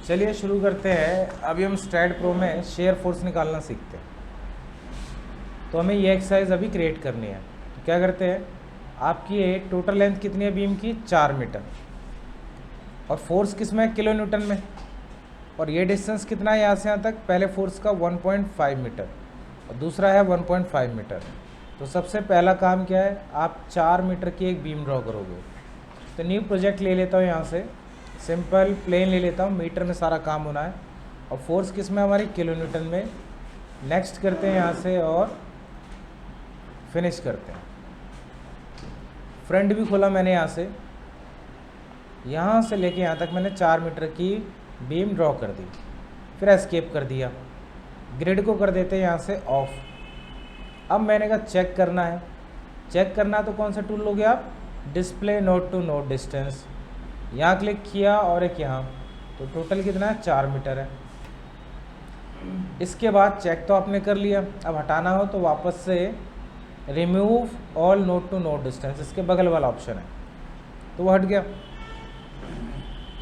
चलिए शुरू करते हैं। अभी हम स्ट्रैट प्रो में शेयर फोर्स निकालना सीखते हैं। तो हमें ये एक्सरसाइज अभी क्रिएट करनी है। तो क्या करते हैं, आपकी ये टोटल लेंथ कितनी है बीम की, 4 मीटर, और फोर्स किस में है, किलो न्यूटन में, और ये डिस्टेंस कितना है यहाँ से यहाँ तक, पहले फोर्स का 1.5 मीटर और दूसरा है 1.5 मीटर। तो सबसे पहला काम क्या है, आप 4 मीटर की एक बीम ड्रॉ करोगे। तो न्यू प्रोजेक्ट ले लेता हूँ, यहाँ से सिंपल प्लेन ले लेता हूँ, मीटर में सारा काम होना है, और फोर्स किस में हमारी, किलो न्यूटन में। नेक्स्ट करते हैं यहाँ से और फिनिश करते हैं। फ्रंट भी खोला मैंने यहाँ से लेके यहाँ तक मैंने 4 मीटर की बीम ड्रॉ कर दी, फिर एस्केप कर दिया। ग्रिड को कर देते हैं यहाँ से ऑफ। अब मैंने कहा चेक करना है। चेक करना है तो कौन सा टूल लोगे आप, display note to note distance. यहाँ क्लिक किया और एक यहाँ, तो टोटल कितना है, 4 मीटर है। इसके बाद चेक तो आपने कर लिया, अब हटाना हो तो वापस से remove all note to note distance, इसके बगल वाला ऑप्शन है, तो वो हट गया।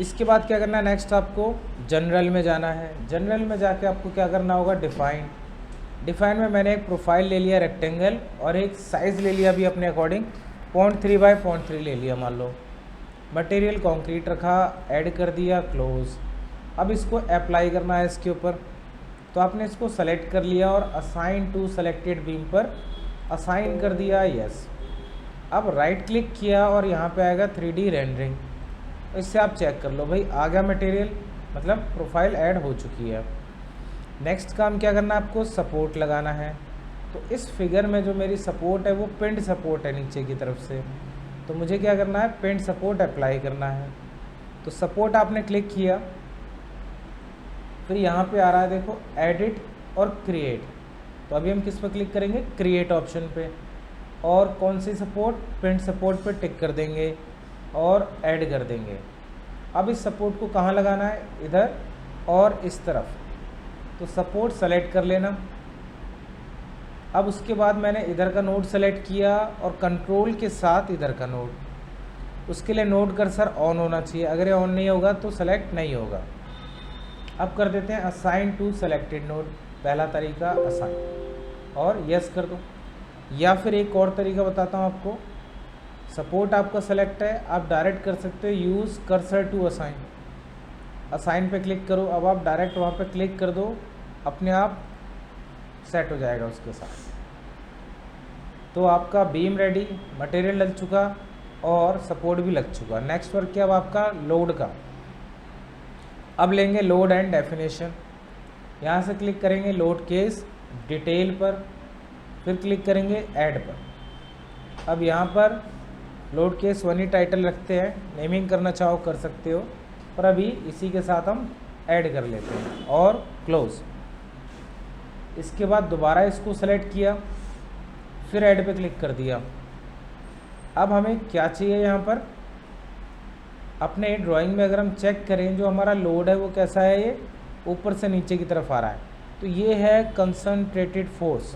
इसके बाद क्या करना है, नेक्स्ट आपको जनरल में जाना है। जनरल में जाके आपको क्या करना होगा, डिफाइन। डिफाइन में मैंने एक प्रोफाइल ले लिया रेक्टेंगल, और एक साइज़ ले लिया अभी अपने अकॉर्डिंग 0.3 बाय 0.3 ले लिया मान लो। मटेरियल कंक्रीट रखा, ऐड कर दिया, क्लोज। अब इसको अप्लाई करना है इसके ऊपर, तो आपने इसको सेलेक्ट कर लिया और असाइन टू सेलेक्टेड बीम पर असाइन कर दिया, यस। अब राइट क्लिक किया और यहाँ पे आएगा 3D रेंडरिंग, इससे आप चेक कर लो भाई आ गया मटेरियल, मतलब प्रोफाइल ऐड हो चुकी है। नेक्स्ट काम क्या करना है, आपको सपोर्ट लगाना है। तो इस फिगर में जो मेरी सपोर्ट है वो पिंड सपोर्ट है नीचे की तरफ से, तो मुझे क्या करना है, पिंड सपोर्ट अप्लाई करना है। तो सपोर्ट आपने क्लिक किया, फिर यहाँ पे आ रहा है देखो एडिट और क्रिएट, तो अभी हम किस पर क्लिक करेंगे, क्रिएट ऑप्शन पे, और कौन सी सपोर्ट, पिंड सपोर्ट पे टिक कर देंगे और ऐड कर देंगे। अब इस सपोर्ट को कहाँ लगाना है, इधर और इस तरफ, तो सपोर्ट सेलेक्ट कर लेना। अब उसके बाद मैंने इधर का नोड सेलेक्ट किया और कंट्रोल के साथ इधर का नोड, उसके लिए नोड कर्सर ऑन होना चाहिए, अगर ये ऑन नहीं होगा तो सेलेक्ट नहीं होगा। अब कर देते हैं असाइन टू सेलेक्टेड नोड, पहला तरीका असाइन, और यस कर दो। या फिर एक और तरीका बताता हूँ आपको, सपोर्ट आपका सेलेक्ट है, आप डायरेक्ट कर सकते हो use cursor to assign. Assign पे क्लिक करो, अब आप डायरेक्ट वहाँ पे क्लिक कर दो, अपने आप सेट हो जाएगा उसके साथ। तो आपका बीम रेडी, मटेरियल लग चुका और सपोर्ट भी लग चुका। नेक्स्ट वर्क क्या, अब आपका लोड का। अब लेंगे लोड एंड डेफिनेशन, यहाँ से क्लिक करेंगे लोड केस डिटेल पर, फिर क्लिक करेंगे ऐड पर। अब यहाँ पर लोड केस 1 ही टाइटल रखते हैं, नेमिंग करना चाहो कर सकते हो, पर अभी इसी के साथ हम ऐड कर लेते हैं और क्लोज। इसके बाद दोबारा इसको सेलेक्ट किया, फिर ऐड पे क्लिक कर दिया। अब हमें क्या चाहिए, यहाँ पर अपने ड्राइंग में अगर हम चेक करें जो हमारा लोड है वो कैसा है, ये ऊपर से नीचे की तरफ आ रहा है, तो ये है कंसंट्रेटेड फोर्स।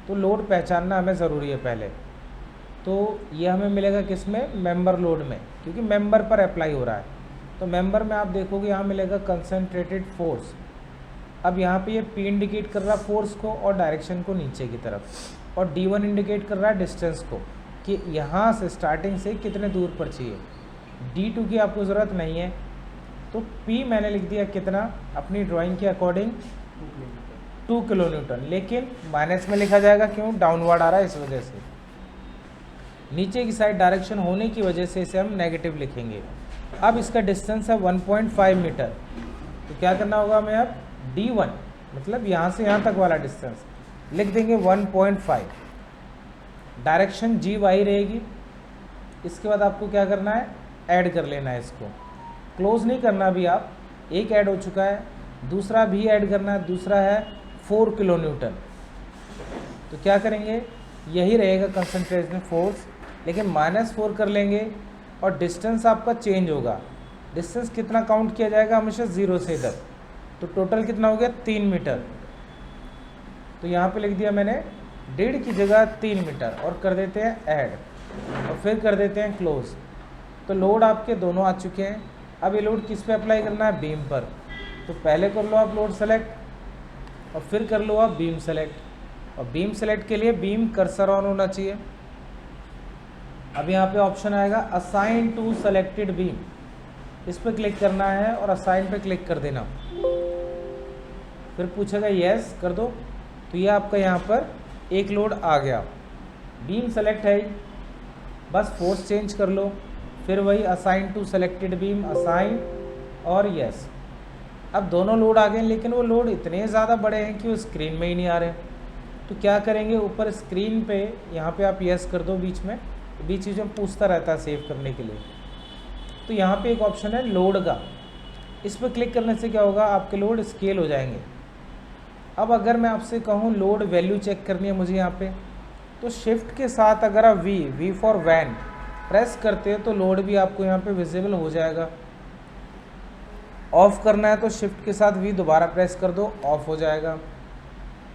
तो लोड पहचानना हमें ज़रूरी है पहले, तो ये हमें मिलेगा किस में, मेंबर लोड में, क्योंकि मेंबर पर अप्लाई हो रहा है। तो मेंबर में आप देखोगे यहाँ मिलेगा कंसंट्रेटेड फोर्स। अब यहाँ पे ये P इंडिकेट कर रहा है फोर्स को और डायरेक्शन को नीचे की तरफ, और D1 इंडिकेट कर रहा है डिस्टेंस को, कि यहाँ से स्टार्टिंग से कितने दूर पर चाहिए। D2 की आपको ज़रूरत नहीं है, तो P मैंने लिख दिया कितना, अपनी ड्राइंग के अकॉर्डिंग 2 किलो न्यूटन, लेकिन माइनस में लिखा जाएगा, क्यों, डाउनवर्ड आ रहा है इस वजह से, नीचे की साइड डायरेक्शन होने की वजह से इसे हम नेगेटिव लिखेंगे। अब इसका डिस्टेंस है 1.5 मीटर, तो क्या करना होगा हमें, अब D1 मतलब यहाँ से यहाँ तक वाला डिस्टेंस लिख देंगे 1.5, डायरेक्शन GY रहेगी। इसके बाद आपको क्या करना है, ऐड कर लेना है इसको, क्लोज नहीं करना अभी आप, एक ऐड हो चुका है, दूसरा भी ऐड करना है, दूसरा है 4 किलो न्यूटन। तो क्या करेंगे, यही रहेगा कंसंट्रेशन फोर्स, लेकिन -4 कर लेंगे और डिस्टेंस आपका चेंज होगा। डिस्टेंस कितना काउंट किया जाएगा, हमेशा 0 से इधर, तो टोटल कितना हो गया, 3 मीटर। तो यहाँ पे लिख दिया मैंने 1.5 की जगह 3 मीटर, और कर देते हैं ऐड, और फिर कर देते हैं क्लोज। तो लोड आपके दोनों आ चुके हैं। अब ये लोड किस पे अप्लाई करना है? बीम पर। तो पहले कर लो आप लोड सेलेक्ट और फिर कर लो आप बीम सेलेक्ट। और बीम सेलेक्ट के लिए बीम कर्सर ऑन होना चाहिए। अब यहाँ पे ऑप्शन आएगा असाइन टू सेलेक्टेड बीम, इस पर क्लिक करना है और असाइन पे क्लिक कर देना। फिर पूछेगा यस कर दो, तो ये आपका यहाँ पर एक लोड आ गया। बीम सेलेक्ट है, बस फोर्स चेंज कर लो, फिर वही assign to selected beam, assign और यस। अब दोनों लोड आ गए, लेकिन वो लोड इतने ज़्यादा बड़े हैं कि वो स्क्रीन में ही नहीं आ रहे। तो क्या करेंगे, ऊपर स्क्रीन पे यहाँ पे आप यस कर दो, बीच में पूछता रहता है सेव करने के लिए। तो यहाँ पे एक ऑप्शन है लोड का, इस पर क्लिक करने से क्या होगा, आपके लोड स्केल हो जाएंगे। अब अगर मैं आपसे कहूँ लोड वैल्यू चेक करनी है मुझे यहाँ पे, तो शिफ्ट के साथ अगर आप वी फॉर वैन प्रेस करते हैं तो लोड भी आपको यहाँ पे विजिबल हो जाएगा। ऑफ़ करना है तो शिफ्ट के साथ वी दोबारा प्रेस कर दो, ऑफ हो जाएगा।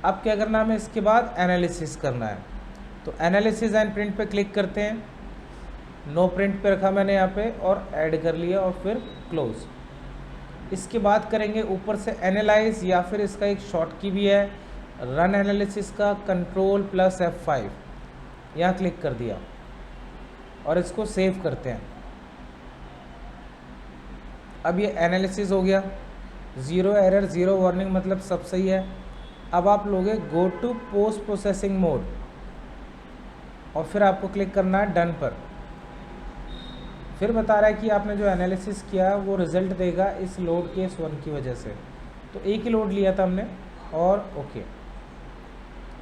अब क्या करना है, हमें इसके बाद एनालिसिस करना है। तो एनालिसिस एंड प्रिंट पे क्लिक करते हैं, नो प्रिंट पे रखा मैंने यहाँ पे और ऐड कर लिया और फिर क्लोज। इसके बाद करेंगे ऊपर से एनालाइज, या फिर इसका एक शॉर्ट की भी है रन एनालिसिस का, Ctrl+F5 यहाँ क्लिक कर दिया और इसको सेव करते हैं। अब ये एनालिसिस हो गया, ज़ीरो एरर ज़ीरो वार्निंग, मतलब सब सही है। अब आप लोगे go to post processing mode और फिर आपको क्लिक करना है डन पर। फिर बता रहा है कि आपने जो एनालिसिस किया वो रिज़ल्ट देगा इस लोड केस 1 की वजह से। तो एक ही लोड लिया था हमने और ओके।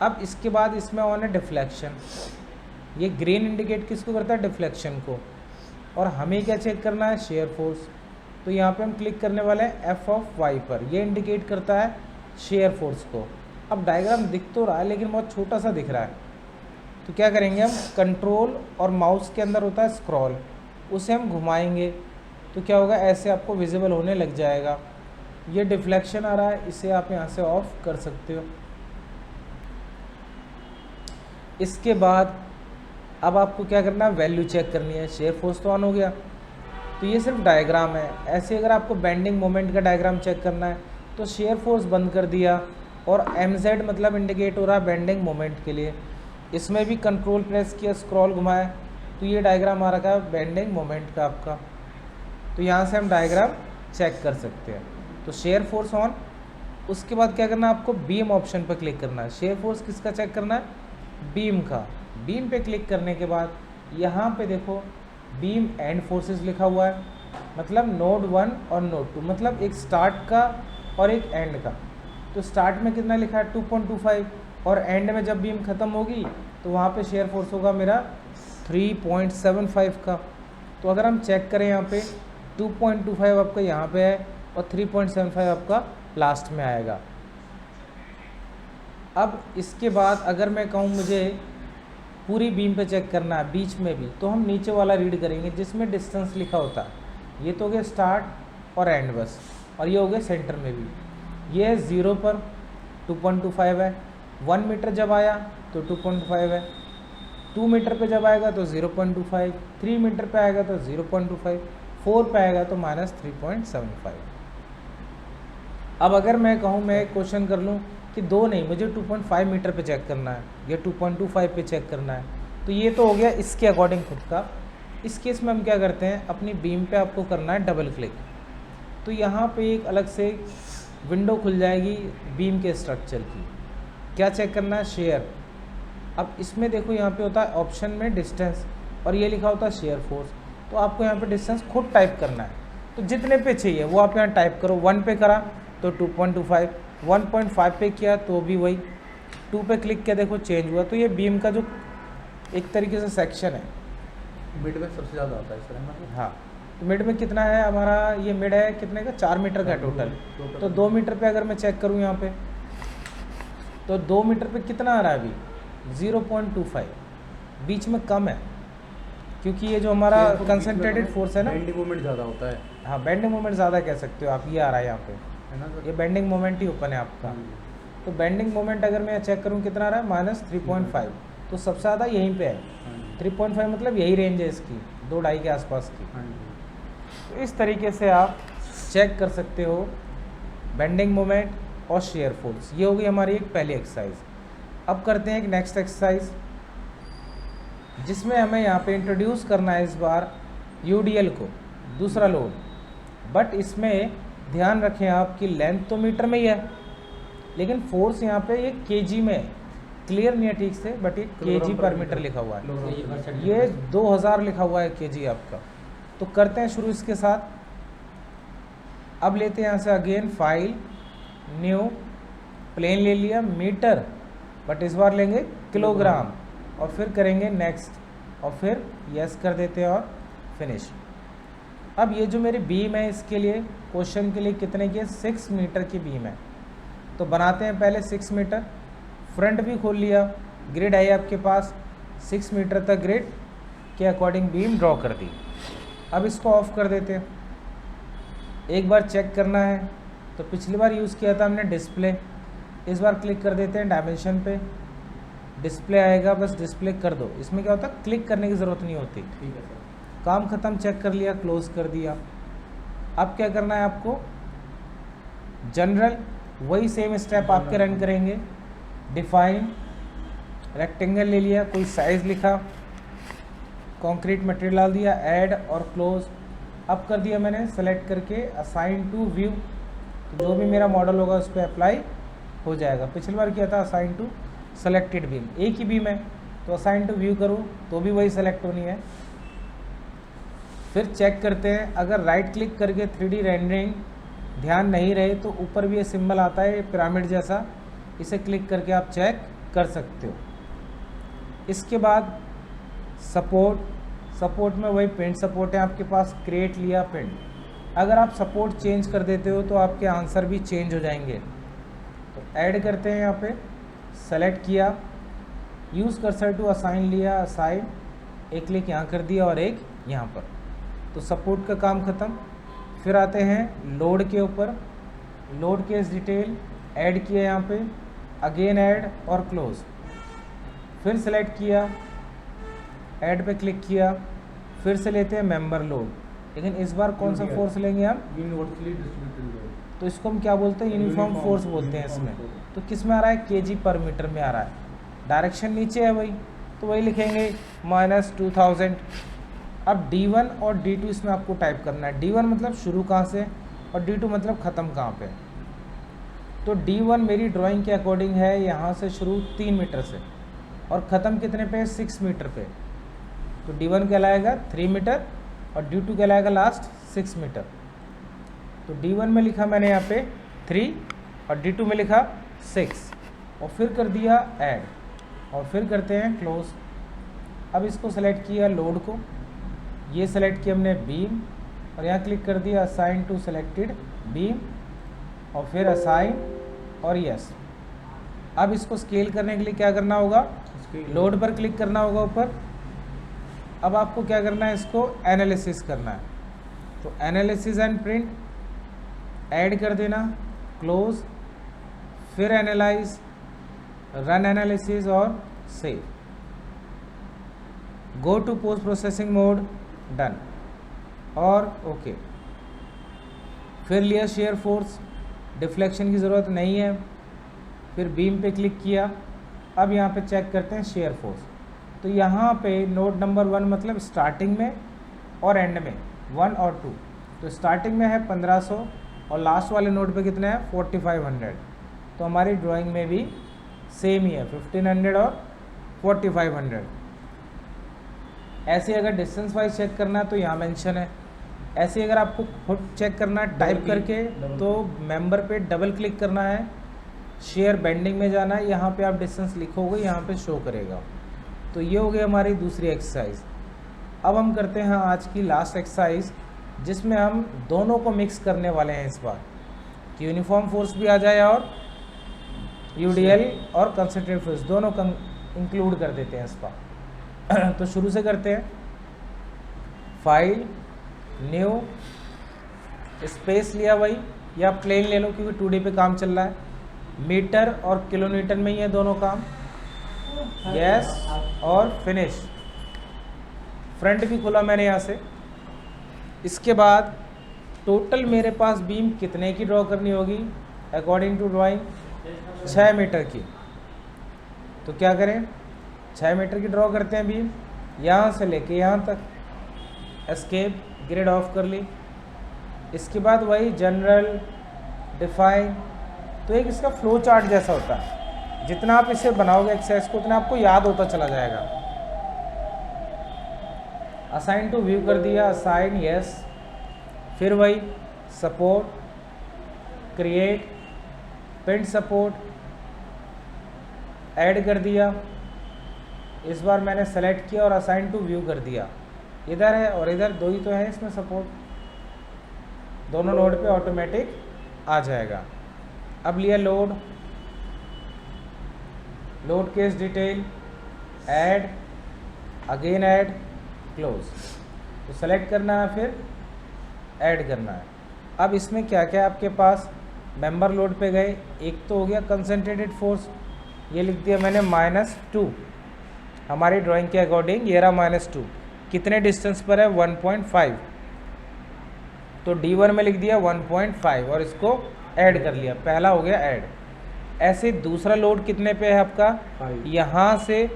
अब इसके बाद इसमें ऑन है डिफ्लेक्शन, ये ग्रीन इंडिकेट किसको करता है, डिफ्लेक्शन को। और हमें क्या चेक करना है, शेयर फोर्स। तो यहाँ पे हम क्लिक करने वाले हैं F(y) पर, ये इंडिकेट करता है शेयर फोर्स को। अब डायग्राम दिख तो रहा है लेकिन बहुत छोटा सा दिख रहा है, तो क्या करेंगे हम, कंट्रोल और माउस के अंदर होता है स्क्रॉल, उसे हम घुमाएंगे तो क्या होगा, ऐसे आपको विजिबल होने लग जाएगा। ये डिफ्लेक्शन आ रहा है, इसे आप यहाँ से ऑफ कर सकते हो। इसके बाद अब आपको क्या करना है, वैल्यू चेक करनी है। शेयर फोर्स तो ऑन हो गया, तो ये सिर्फ डायग्राम है। ऐसे अगर आपको बेंडिंग मोमेंट का डायग्राम चेक करना है तो शेयर फोर्स बंद कर दिया और MZ मतलब इंडिकेट हो रहा है बेंडिंग मोमेंट के लिए। इसमें भी कंट्रोल प्रेस किया, स्क्रॉल घुमाया, तो ये डायग्राम आ रखा है बेंडिंग मोमेंट का आपका। तो यहाँ से हम डायग्राम चेक कर सकते हैं। तो शेयर फोर्स ऑन। उसके बाद क्या करना है, आपको बीम ऑप्शन पर क्लिक करना है। शेयर फोर्स किसका चेक करना है, बीम का। बीम पे क्लिक करने के बाद यहाँ पे देखो बीम एंड फोर्सेस लिखा हुआ है, मतलब नोड 1 और नोड 2, मतलब एक स्टार्ट का और एक एंड का। तो स्टार्ट में कितना लिखा है, 2.25, और एंड में जब बीम ख़त्म होगी तो वहाँ पे शेयर फोर्स होगा मेरा 3.75 का। तो अगर हम चेक करें यहाँ पे 2.25 आपका यहाँ पे है और 3.75 आपका लास्ट में आएगा। अब इसके बाद अगर मैं कहूँ मुझे पूरी बीम पे चेक करना है बीच में भी, तो हम नीचे वाला रीड करेंगे जिसमें डिस्टेंस लिखा होता है। ये तो हो गया स्टार्ट और एंड बस, और ये हो गया सेंटर में भी। ये है 0 पर 2.25 है, 1 मीटर जब आया तो 2.5 है, 2 मीटर पे जब आएगा तो 0.25, 3 मीटर पे आएगा तो 0.25, 4 पे आएगा तो -3.75। अब अगर मैं कहूँ, मैं क्वेश्चन कर लूँ कि 2 नहीं, मुझे 2.5 मीटर पे चेक करना है या 2.25 पे चेक करना है, तो ये तो हो गया इसके अकॉर्डिंग खुद का। इस केस में हम क्या करते हैं, अपनी बीम पे आपको करना है डबल क्लिक, तो यहाँ पे एक अलग से विंडो खुल जाएगी बीम के स्ट्रक्चर की। क्या चेक करना है, शेयर। अब इसमें देखो यहाँ पे होता है ऑप्शन में डिस्टेंस और ये लिखा होता है शेयर फोर्स। तो आपको यहाँ पे डिस्टेंस खुद टाइप करना है, तो जितने पे चाहिए वो आप यहाँ टाइप करो। 1 पे करा तो 2.25, 1.5 पे किया तो भी वही, 2 पे क्लिक किया देखो चेंज हुआ। तो ये बीम का जो एक तरीके से सेक्शन है, मिड में सबसे ज़्यादा आता है सर, है ना? हाँ, तो मिड में कितना है हमारा, ये मिड है कितने का, 4 मीटर का टोटल। तो 2 मीटर पे अगर मैं चेक करूँ यहाँ पे, तो 2 मीटर पे कितना आ रहा है अभी, 0.25, बीच में कम है क्योंकि ये जो हमारा कंसंट्रेटेड फोर्स है ना, बेंडिंग मोमेंट ज़्यादा होता है। हाँ, बेंडिंग मोमेंट ज़्यादा कह सकते हो आप, ये आ रहा है यहाँ पे, है ना सर? ये बेंडिंग मोमेंट ही ओपन है आपका। तो बेंडिंग मोमेंट अगर मैं चेक करूँ कितना आ रहा है, -3.5, तो सबसे ज़्यादा यहीं पे है। 3.5 मतलब यही रेंज है इसकी। 2.5 के आसपास की। हाँ जी। तो इस तरीके से आप चेक कर सकते हो बेंडिंग मोमेंट और शेयर फोर्स। ये होगी हमारी एक पहली एक्सरसाइज। अब करते हैं एक नेक्स्ट एक्सरसाइज जिसमें हमें यहाँ पे इंट्रोड्यूस करना है इस बार यूडीएल को, दूसरा लोड। बट इसमें ध्यान रखें आपकी लेंथ तो मीटर में ही है, लेकिन फोर्स यहाँ पे ये केजी में है। क्लियर नहीं है ठीक से, बट ये केजी पर मीटर लिखा हुआ है, ये 2000 लिखा हुआ है केजी आपका। तो करते हैं शुरू इसके साथ। अब लेते हैं यहाँ से अगेन फाइल, न्यू, प्लेन ले लिया मीटर, बट इस बार लेंगे किलोग्राम, और फिर करेंगे नेक्स्ट, और फिर यस कर देते हैं और फिनिश। अब ये जो मेरी बीम है इसके लिए क्वेश्चन के लिए कितने की है, 6 मीटर की बीम है। तो बनाते हैं पहले 6 मीटर। फ्रंट भी खोल लिया, ग्रिड है आपके पास, 6 मीटर तक ग्रिड के अकॉर्डिंग बीम ड्रॉ कर दी। अब इसको ऑफ कर देते हैं। एक बार चेक करना है तो पिछली बार यूज़ किया था हमने डिस्प्ले, इस बार क्लिक कर देते हैं डायमेंशन पे, डिस्प्ले आएगा, बस डिस्प्ले कर दो। इसमें क्या होता है, क्लिक करने की ज़रूरत नहीं होती। ठीक है सर। काम ख़त्म, चेक कर लिया, क्लोज कर दिया। अब क्या करना है आपको, जनरल वही सेम स्टेप आपके रन करेंगे। डिफाइन, रेक्टेंगल ले लिया, कोई साइज़ लिखा, कंक्रीट मटेरियल डाल दिया, ऐड और क्लोज। अब कर दिया मैंने सेलेक्ट करके असाइन टू व्यू, तो जो भी मेरा मॉडल होगा उस पर अप्लाई हो जाएगा। पिछली बार किया था असाइन टू सेलेक्टेड बीम, एक ही बीम है तो असाइन टू व्यू करूँ तो भी वही सेलेक्ट होनी है। फिर चेक करते हैं, अगर राइट क्लिक करके 3D रेंडरिंग ध्यान नहीं रहे तो ऊपर भी ये सिंबल आता है पिरामिड जैसा, इसे क्लिक करके आप चेक कर सकते हो। इसके बाद सपोर्ट में वही पिन सपोर्ट है आपके पास, क्रिएट लिया पिन। अगर आप सपोर्ट चेंज कर देते हो तो आपके आंसर भी चेंज हो जाएंगे। तो ऐड करते हैं, यहाँ पे सेलेक्ट किया, यूज़ कर्सर टू असाइन लिया, असाइन, एक क्लिक यहाँ कर दिया और एक यहाँ पर। तो सपोर्ट का काम ख़त्म। फिर आते हैं लोड के ऊपर, लोड केस डिटेल ऐड किया यहाँ पे, अगेन ऐड और क्लोज। फिर सेलेक्ट किया, ऐड पे क्लिक किया, फिर से लेते हैं मेंबर लोड, लेकिन इस बार कौन सा फोर्स लेंगे हम, यूनिवर्सली डिस्ट्रीब्यूटेड लोड। तो इसको हम क्या बोलते हैं, यूनिफॉर्म फोर्स बोलते हैं इसमें। तो किस में आ रहा है, केजी पर मीटर में आ रहा है। डायरेक्शन नीचे है वही, तो वही लिखेंगे -2000। अब D1 और D2 इसमें आपको टाइप करना है। D1 मतलब शुरू कहाँ से और D2 मतलब ख़त्म कहाँ पे। तो D1 मेरी ड्राइंग के अकॉर्डिंग है यहाँ से शुरू 3 मीटर से और ख़त्म कितने पे, 6 मीटर पे। तो D1 कहलाएगा 3 मीटर और D2 कहलाएगा लास्ट 6 मीटर। तो D1 में लिखा मैंने यहाँ पे 3 और D2 में लिखा 6 और फिर कर दिया ऐड और फिर करते हैं क्लोज। अब इसको सेलेक्ट किया लोड को, ये सेलेक्ट किया हमने बीम और यहाँ क्लिक कर दिया असाइन टू सेलेक्टेड बीम और फिर असाइन और यस। अब इसको स्केल करने के लिए क्या करना होगा, लोड पर क्लिक करना होगा ऊपर। अब आपको क्या करना है, इसको एनालिसिस करना है। तो एनालिसिस एंड प्रिंट ऐड कर देना, क्लोज, फिर एनालाइज, रन एनालिसिस और save. Go to post processing mode, done और ओके। फिर लिया शेयर फोर्स, डिफ्लेक्शन की ज़रूरत नहीं है। फिर बीम पे क्लिक किया। अब यहाँ पे चेक करते हैं शेयर फोर्स। तो यहाँ पे नोड नंबर 1 मतलब स्टार्टिंग में और एंड में 1 और 2। तो स्टार्टिंग में है 1500 और लास्ट वाले नोड पे कितना है 4500। तो हमारी ड्राइंग में भी सेम ही है 1500 और 4500। ऐसे अगर डिस्टेंस वाइज चेक करना है तो यहाँ मेंशन है। ऐसे अगर आपको खुद चेक करना है टाइप करके तो मेंबर पे डबल क्लिक करना है, शेयर बेंडिंग में जाना है, यहाँ पे आप डिस्टेंस लिखोगे, यहाँ पे शो करेगा। तो ये हो गई हमारी दूसरी एक्सरसाइज। अब हम करते हैं आज की लास्ट एक्सरसाइज जिसमें हम दोनों को मिक्स करने वाले हैं इस बार, कि यूनिफॉर्म फोर्स भी आ जाए और यूडीएल और कंसंट्रेटेड फोर्स दोनों इंक्लूड कर देते हैं इस बार। तो शुरू से करते हैं, फाइल, न्यू, स्पेस लिया वही, या प्लेन ले लो क्योंकि 2D पे काम चल रहा है। मीटर और किलोमीटर में ही है दोनों काम, यस और फिनिश। फ्रंट भी खोला मैंने यहाँ से। इसके बाद टोटल मेरे पास बीम कितने की ड्रॉ करनी होगी अकॉर्डिंग टू ड्राइंग, 6 मीटर की। तो क्या करें, 6 मीटर की ड्रॉ करते हैं बीम, यहाँ से लेके यहाँ तक। एस्केप, ग्रिड ऑफ कर ली। इसके बाद वही जनरल, डिफाइन। तो एक इसका फ्लो चार्ट जैसा होता है, जितना आप इसे बनाओगे एक्सरसाइज को उतना आपको याद होता चला जाएगा। असाइन टू व्यू कर दिया, असाइन यस। फिर वही support, create, pin support, add कर दिया। इस बार मैंने सेलेक्ट किया और असाइन टू व्यू कर दिया। इधर है और इधर दो ही तो है इसमें सपोर्ट, दोनों नोड पे ऑटोमेटिक आ जाएगा। अब लिया load, load case detail, add, again add, close. तो सेलेक्ट करना है फिर ऐड करना है। अब इसमें क्या क्या आपके पास मेंबर लोड पे गए, एक तो हो गया कंसंट्रेटेड फोर्स, ये लिख दिया मैंने -2। हमारी ड्राइंग के अकॉर्डिंग ये रहा -2। कितने डिस्टेंस पर है 1.5, तो D1 में लिख दिया 1.5 और इसको ऐड कर लिया। पहला हो गया ऐड। ऐसे दूसरा लोड कितने पे है आपका, यहाँ से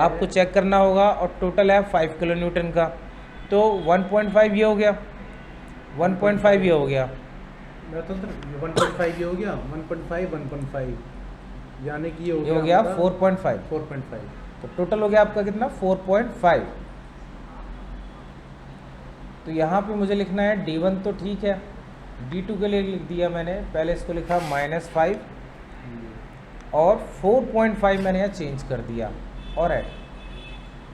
आपको चेक करना होगा और टोटल है 5 किलो न्यूटन का। तो 1.5 ये हो गया, 1.5 ये हो गया, मैं तो 1.5 ये हो गया, 1.5 1.5 यानी कि ये हो गया 4.5। 4.5। तो टोटल हो गया आपका कितना 4.5। तो यहाँ पे मुझे लिखना है D1 तो ठीक है, D2 के लिए लिख दिया मैंने, पहले इसको लिखा -5 और 4.5 मैंने यहाँ चेंज कर दिया और ऐड।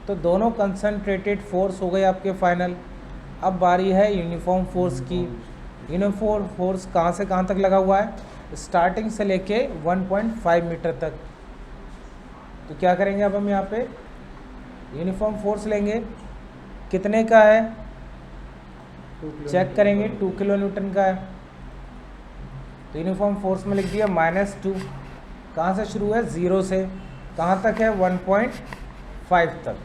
तो दोनों कंसंट्रेटेड फोर्स हो गए आपके फाइनल। अब बारी है यूनिफॉर्म फोर्स की। यूनिफॉर्म फोर्स कहाँ से कहाँ तक लगा हुआ है, स्टार्टिंग से लेके 1.5 मीटर तक। तो क्या करेंगे अब हम यहाँ पे यूनिफॉर्म फोर्स लेंगे, कितने का है चेक करेंगे, 2 किलो न्यूटन का है। तो यूनिफॉर्म फोर्स में लिख दिया -2। कहाँ से शुरू है, 0 से कहाँ तक है 1.5 तक,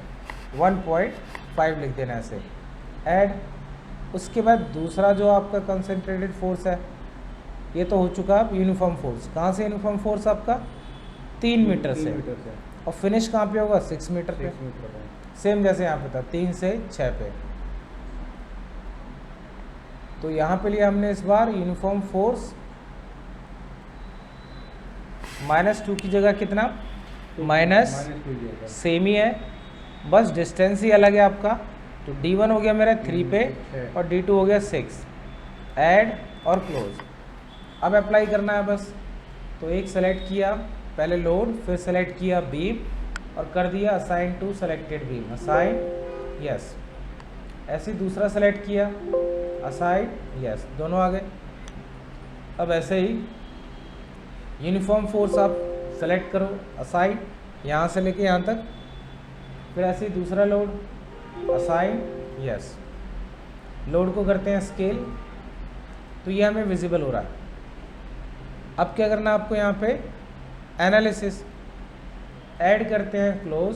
1.5 लिख देना ऐसे, ऐड। उसके बाद दूसरा जो आपका कंसंट्रेटेड फोर्स है ये तो हो चुका अब यूनिफॉर्म फोर्स। कहाँ से यूनिफॉर्म फोर्स आपका 3 मीटर से, और फिनिश कहाँ पे होगा 6 मीटर पे, सेम जैसे यहाँ पे था 3 से 6 पे। तो यहाँ पे लिया हमने इस बार यूनिफॉर्म फोर्स -2 की जगह कितना, माइनस सेम ही है, बस डिस्टेंस ही अलग है आपका। तो D1 हो गया मेरा 3 पे और D2 हो गया 6। ऐड और क्लोज। अब अप्लाई करना है बस। तो एक सेलेक्ट किया पहले लोड, फिर सेलेक्ट किया बीम और कर दिया assign to selected beam, assign yes. ऐसे ही दूसरा सेलेक्ट किया, असाइन यस, दोनों आ गए। अब ऐसे ही यूनिफॉर्म फोर्स आप सेलेक्ट करो, असाइन यहाँ से लेके यहाँ तक, फिर ऐसे ही दूसरा लोड, असाइन यस। लोड को करते हैं स्केल, तो ये हमें विजिबल हो रहा है। अब क्या करना है आपको यहाँ पे, एनालिसिस, ऐड करते हैं क्लोज,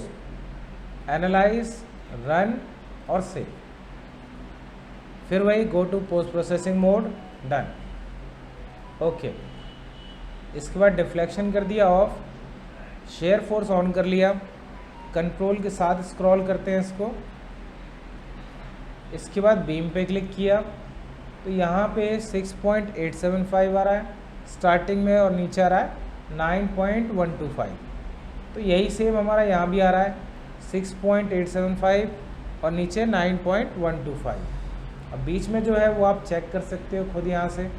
एनालाइज, रन और सेव। फिर वही go to post processing mode, done, okay. इसके बाद डिफ्लेक्शन कर दिया ऑफ, शेयर फोर्स ऑन कर लिया, कंट्रोल के साथ स्क्रॉल करते हैं इसको। इसके बाद बीम पे क्लिक किया तो यहाँ पे 6.875 आ रहा है स्टार्टिंग में और नीचे आ रहा है 9.125। तो यही सेम हमारा यहाँ भी आ रहा है 6.875 और नीचे 9.125। अब बीच में जो है वो आप चेक कर सकते हो खुद यहाँ से।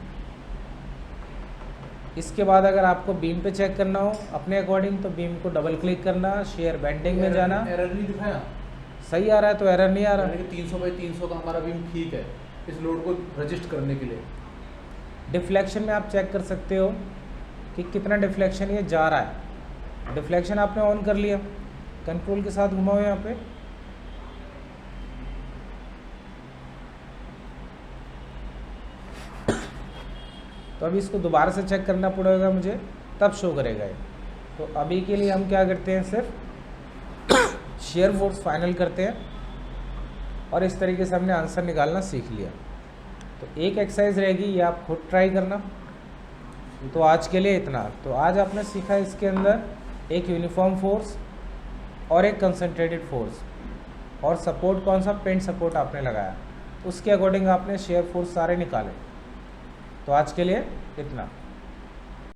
इसके बाद अगर आपको बीम पे चेक करना हो अपने अकॉर्डिंग तो बीम को डबल क्लिक करना, शेयर बेंडिंग में जाना। एरर नहीं दिखाया, सही आ रहा है तो एरर नहीं आ रहा। 300 बाई 300 का हमारा बीम ठीक है इस लोड को रजिस्ट करने के लिए। डिफ्लेक्शन में आप चेक कर सकते हो कि कितना डिफ्लेक्शन ये जा रहा है। डिफ्लेक्शन आपने ऑन कर लिया, कंट्रोल के साथ घुमाओ यहाँ पे, तो अभी इसको दोबारा से चेक करना पड़ेगा मुझे, तब शो करेगा ये। तो अभी के लिए हम क्या करते हैं, सिर्फ शेयर फोर्स फाइनल करते हैं। और इस तरीके से हमने आंसर निकालना सीख लिया। तो एक एक्सरसाइज रहेगी, ये आप खुद ट्राई करना। तो आज के लिए इतना। तो आज आपने सीखा इसके अंदर एक यूनिफॉर्म फोर्स और एक कंसंट्रेटेड फोर्स, और सपोर्ट कौन सा, पेंट सपोर्ट आपने लगाया, उसके अकॉर्डिंग आपने शेयर फोर्स सारे निकाले। तो आज के लिए इतना।